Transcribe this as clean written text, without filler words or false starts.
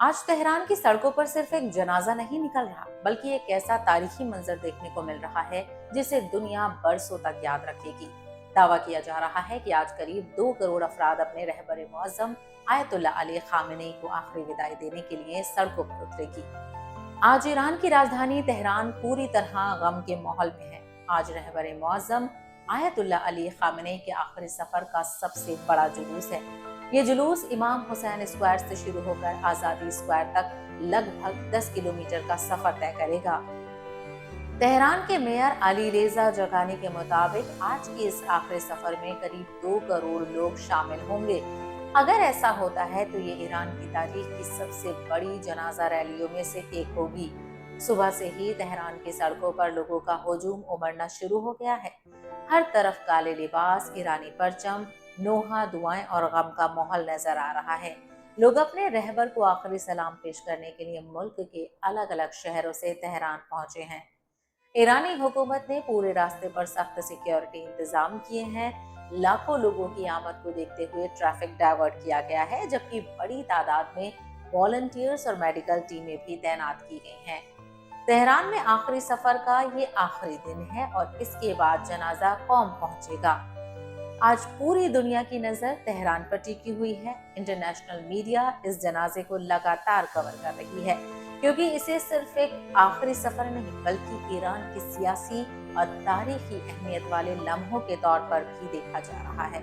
आज तेहरान की सड़कों पर सिर्फ एक जनाजा नहीं निकल रहा, बल्कि एक ऐसा तारीखी मंजर देखने को मिल रहा है जिसे दुनिया बरसों तक याद रखेगी। दावा किया जा रहा है कि आज करीब 2 करोड़ अफराद अपने रहबर मुअज्जम आयतुल्लाह अली खामेनी को आखिरी विदाई देने के लिए सड़कों पर उतरेगी। आज ईरान की राजधानी तेहरान पूरी तरह गम के माहौल में है। आज रहबर मुअज्जम आयतुल्लाह अली खामेनी के आखिरी सफर का सबसे बड़ा जुलूस है। ये जुलूस इमाम हुसैन स्क्वायर से शुरू होकर आजादी स्क्वायर तक लगभग 10 किलोमीटर का सफर तय करेगा। तेहरान के मेयर अली रेजा जगानी के मुताबिक आज के इस आखिरी सफर में करीब 2 करोड़ लोग शामिल होंगे। अगर ऐसा होता है तो ये ईरान की तारीख की सबसे बड़ी जनाजा रैलियों में से एक होगी। सुबह से ही तेहरान की सड़कों पर लोगों का हुजूम उमड़ना शुरू हो गया है। हर तरफ काले लिबास, ईरानी परचम, नोहा, दुआएं और गम का माहौल नजर आ रहा है। लोग अपने रहबर को आखिरी सलाम पेश करने के लिए मुल्क के अलग अलग शहरों से तेहरान पहुंचे हैं। ईरानी हुकूमत ने पूरे रास्ते पर सख्त सिक्योरिटी इंतजाम किए हैं। लाखों लोगों की आमद को देखते हुए ट्रैफिक डाइवर्ट किया गया है, जबकि बड़ी तादाद में वॉलंटियर्स और मेडिकल टीमें भी तैनात की गई हैं। तेहरान में आखिरी सफर का ये आखिरी दिन है और इसके बाद जनाजा कौम पहुंचेगा। आज पूरी दुनिया की नजर तेहरान पर टिकी हुई है। इंटरनेशनल मीडिया इस जनाजे को लगातार कवर कर रही है, क्योंकि इसे सिर्फ एक आखिरी सफर नहीं बल्कि ईरान की सियासी और तारीखी अहमियत वाले लम्हों के तौर पर भी देखा जा रहा है।